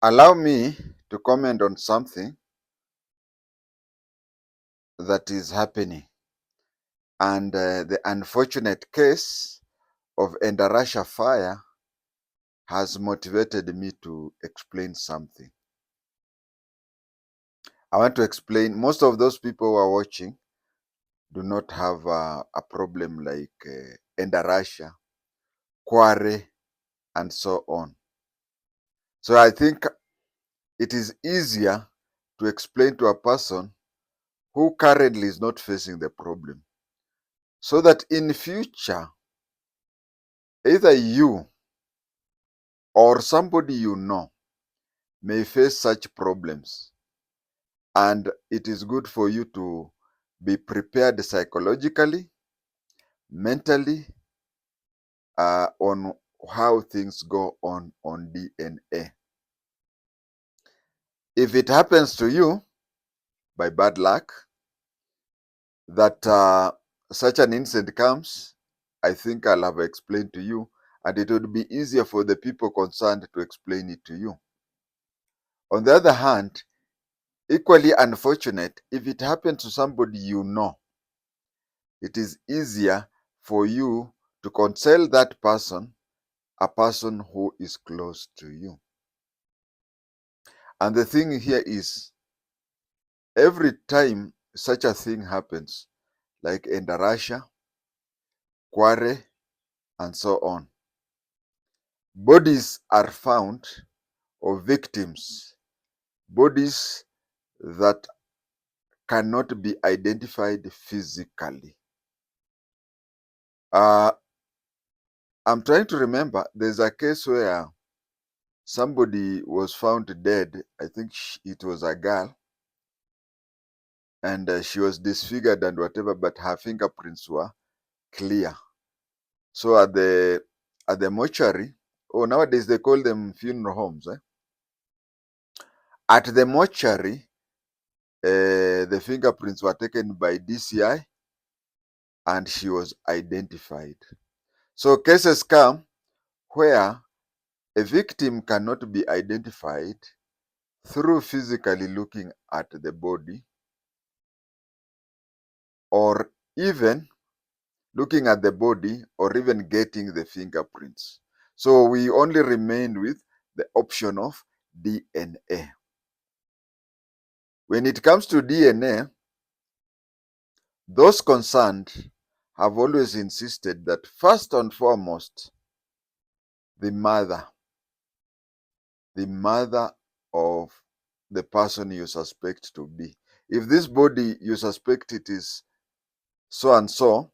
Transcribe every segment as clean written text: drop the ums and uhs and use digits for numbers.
Allow me to comment on something that is happening and the unfortunate case of Endarasha fire has motivated me to explain something. I want to explain, most of those people who are watching do not have a problem like Endarasha, Kware, and so on. So I think it is easier to explain to a person who currently is not facing the problem, so that in future, either you or somebody you know may face such problems. And it is good for you to be prepared psychologically, mentally, on how things go on DNA. If it happens to you by bad luck that such an incident comes, I think I'll have explained to you, and it would be easier for the people concerned to explain it to you. On the other hand, equally unfortunate, if it happens to somebody you know, it is easier for you to counsel that person, a person who is close to you. And the thing here is, every time such a thing happens, like Endarasha, Kware, and so on, bodies are found of victims, bodies that cannot be identified physically. I'm trying to remember, there's a case where somebody was found dead. I think it was a girl, and she was disfigured and whatever, but her fingerprints were clear. So at the mortuary, nowadays they call them funeral homes. At the mortuary, the fingerprints were taken by DCI, and she was identified. So cases come where a victim cannot be identified through physically looking at the body, or even looking at the body, or even getting the fingerprints. So we only remain with the option of DNA. When it comes to DNA, those concerned have always insisted that first and foremost, the mother of the person you suspect to be. If this body you suspect it is so and so,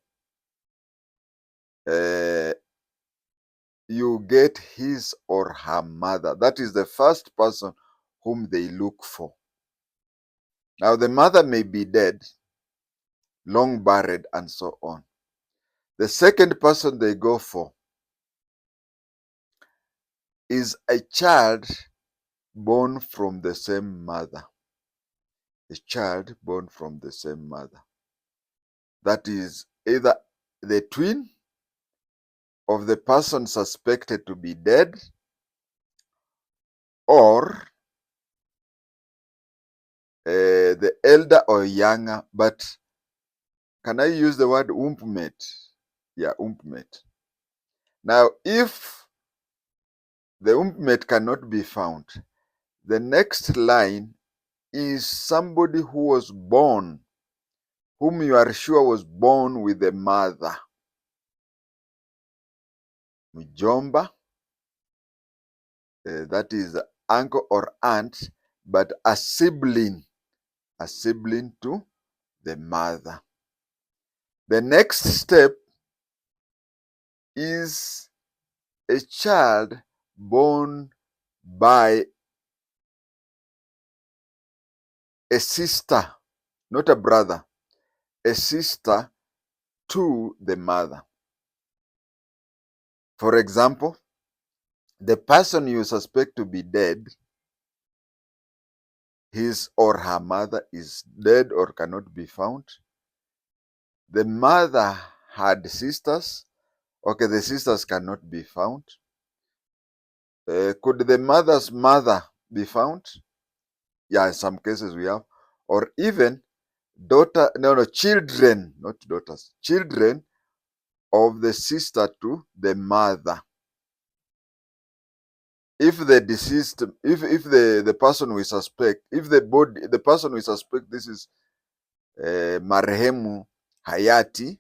you get his or her mother. That is the first person whom they look for. Now, the mother may be dead, long buried, and so on. The second person they go for is a child born from the same mother. A child born from the same mother. That is either the twin of the person suspected to be dead, or the elder or younger, but can I use the word umpmate? Yeah, umpmate. Now, if the umpmate cannot be found, the next line is somebody who was born, whom you are sure was born with a mother. Mjomba, that is uncle or aunt, but a sibling to the mother. The next step is a child born by a sister, not a brother, a sister to the mother. For example, the person you suspect to be dead, his or her mother is dead or cannot be found. The mother had sisters. Okay, the sisters cannot be found. Could the mother's mother be found? Yeah, in some cases we have. Or even daughter, no, children, not daughters, children of the sister to the mother. If the deceased, if the person we suspect, if the person we suspect this is marehemu hayati,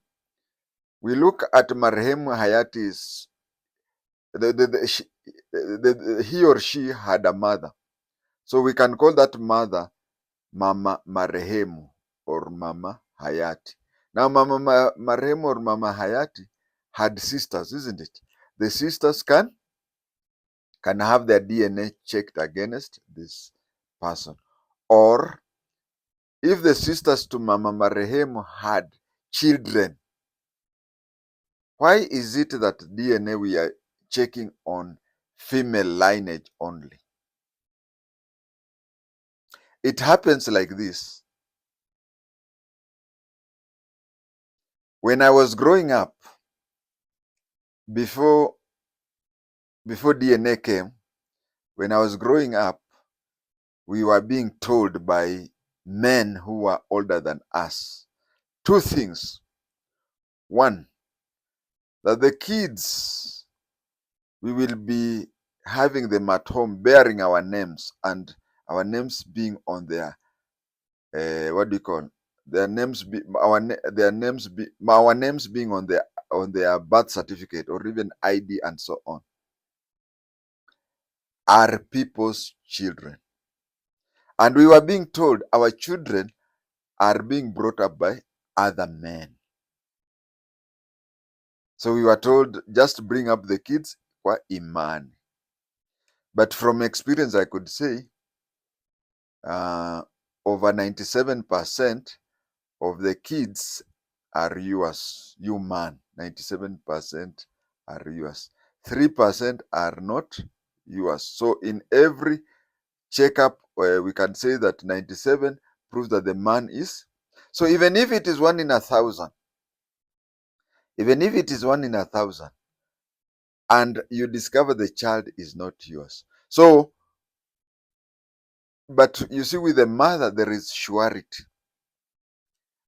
we look at marehemu hayati's he or she had a mother, so we can call that mother mama marehemu or mama hayati. Now mama marehemu or mama hayati had sisters, isn't it? The sisters can have their DNA checked against this person. Or if the sisters to mama marehemu had children, why is it that DNA we are checking on female lineage only? It happens like this. When I was growing up, before DNA came, when I was growing up, we were being told by men who were older than us two things. One, that the kids, we will be having them at home bearing our names, and our names being on their what do you call their names be our names being on their birth certificate or even ID and so on, are people's children. And we were being told our children are being brought up by other men. So we were told just bring up the kids kwa imani. But from experience, I could say over 97% of the kids are yours, you man. 97% are yours. 3% are not yours. So in every checkup, we can say that 97 proves that the man is. So even if it is 1 in 1,000, even if it is 1 in 1,000, and you discover the child is not yours. So, but you see, with the mother, there is surety.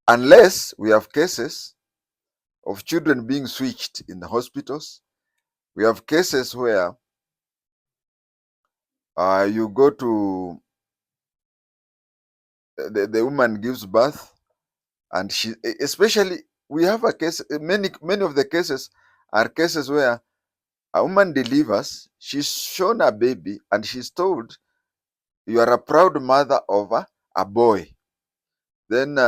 Unless we have cases of children being switched in the hospitals. We have cases where you go to the woman gives birth, and she, especially we have a case, many of the cases are cases where a woman delivers, she's shown a baby, and she's told, you are a proud mother of a boy. Then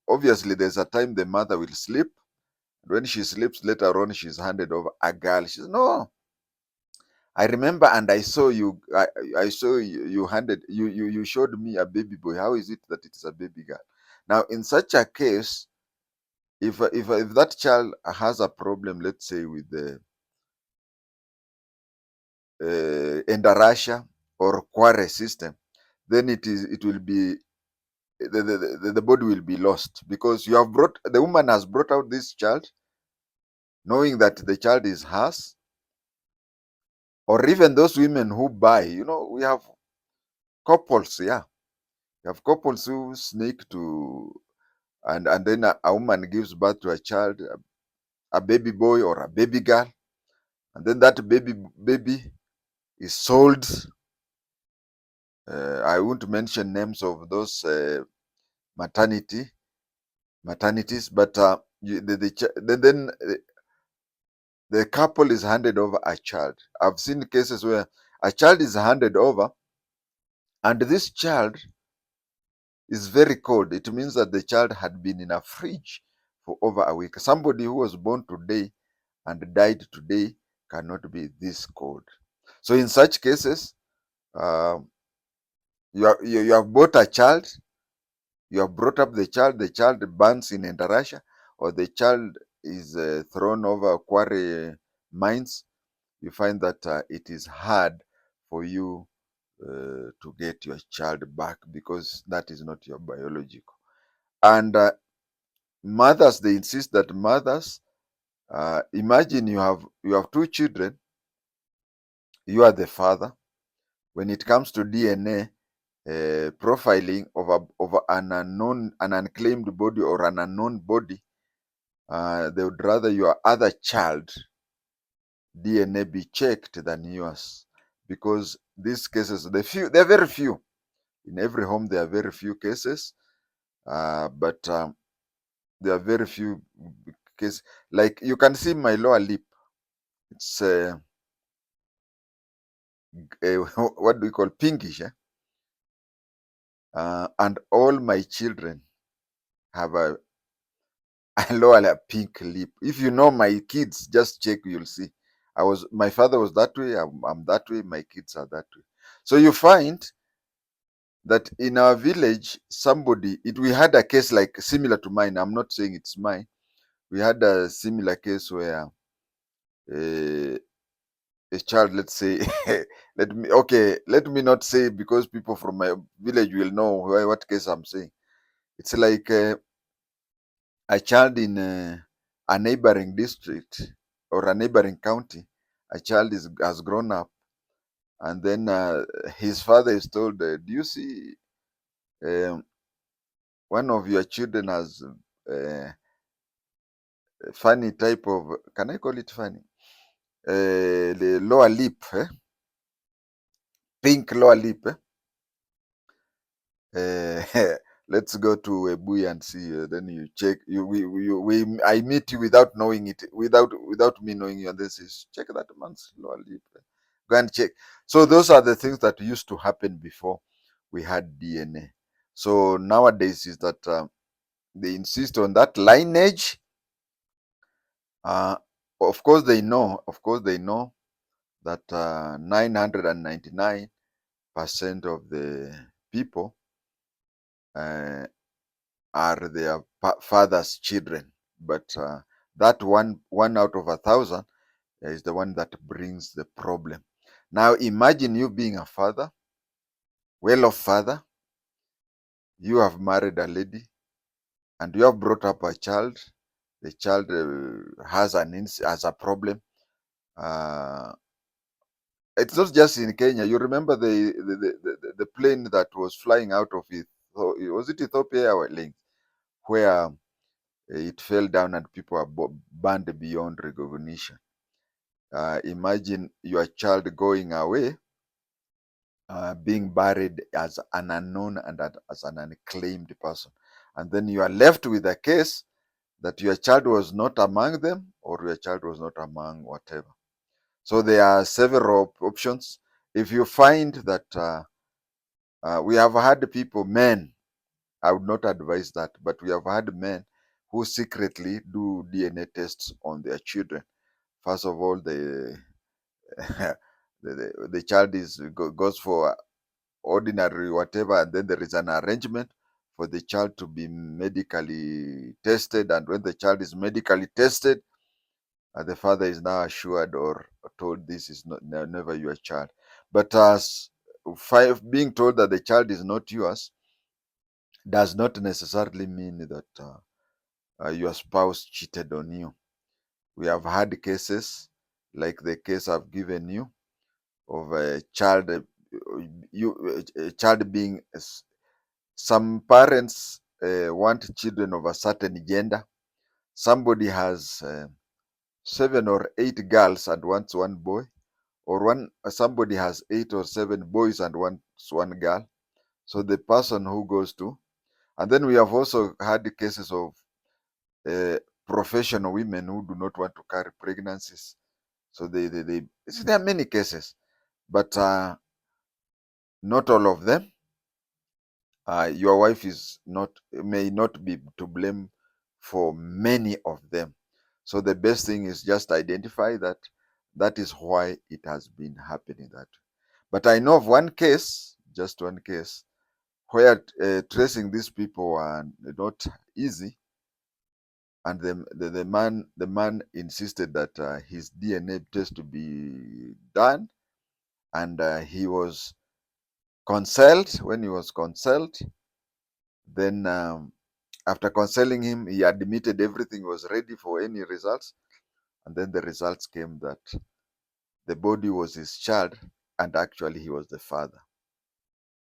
obviously there's a time the mother will sleep. When she sleeps, later on she's handed over a girl. She says, no, I remember, and I saw you. I saw you. You showed me a baby boy. How is it that it is a baby girl? Now, in such a case, if that child has a problem, let's say with the endarasha or quarry system, then it will be the body will be lost, because the woman has brought out this child knowing that the child is hers. Or even those women who buy, we have couples, yeah. You have couples who sneak to, and then a woman gives birth to a child, a baby boy or a baby girl, and then that baby is sold. I won't mention names of those maternities, but then the couple is handed over a child. I've seen cases where a child is handed over, and this child is very cold. It means that the child had been in a fridge for over a week. Somebody who was born today and died today cannot be this cold. So in such cases, uh, you have bought a child, you have brought up the child burns in Endarasha, or the child is thrown over quarry mines. You find that it is hard for you to get your child back, because that is not your biological. And mothers, they insist that mothers, imagine you have two children, you are the father, when it comes to DNA profiling of an unclaimed body or an unknown body, they would rather your other child DNA be checked than yours, because these cases, they're very few. In every home, there are very few cases, but there are very few cases. Like you can see my lower lip, it's what do we call pinkish, and all my children have a lower pink lip. If you know my kids, just check, you'll see. My father was that way, I'm that way, my kids are that way. So you find that in our village, we had a case like similar to mine. I'm not saying it's mine. We had a similar case where a, a child, let's say, let me not say, because people from my village will know what case I'm saying. It's like a child in a neighboring district or a neighboring county. A child has grown up, and then his father is told, "Do you see um, one of your children has funny type of, can I call it funny? The lower lip, pink lower lip. Let's go to Webuye and see. Then you check. I meet you without knowing it, without me knowing you, and then says, check that man's lower lip. Go and check. So those are the things that used to happen before we had DNA. So nowadays is that they insist on that lineage. Uh, of course they know. Of course they know that 999% of the people are their father's children, but that one out of 1,000 is the one that brings the problem. Now imagine you being a father, well-off father, you have married a lady, and you have brought up a child. The child has a problem. Uh, it's not just in Kenya. You remember the plane that was flying out of was it Ethiopia Airlines, where it fell down and people are banned beyond recognition. Imagine your child going away, being buried as an unknown and as an unclaimed person. And then you are left with a case that your child was not among them, or your child was not among whatever. So there are several options. If you find that we have had people, men, I would not advise that, but we have had men who secretly do DNA tests on their children. First of all, the child goes for ordinary whatever, and then there is an arrangement for the child to be medically tested. And when the child is medically tested, the father is now assured or told this is never your child. But as being told that the child is not yours does not necessarily mean that your spouse cheated on you. We have had cases like the case I've given you of a child, a child being, some parents want children of a certain gender. Somebody has 7 or 8 girls and wants one boy, or somebody has 8 or 7 boys and wants one girl. So the person who goes to, and then we have also had cases of uh, professional women who do not want to carry pregnancies. So there are many cases, but not all of them. Your wife may not be to blame for many of them. So the best thing is just identify that is why it has been happening that way. But I know of one case, just one case, where tracing these people are not easy, and the man insisted that his DNA test to be done, and he was consulted. When he was consulted, then after counseling him, he admitted everything was ready for any results, and then the results came that the body was his child, and actually he was the father.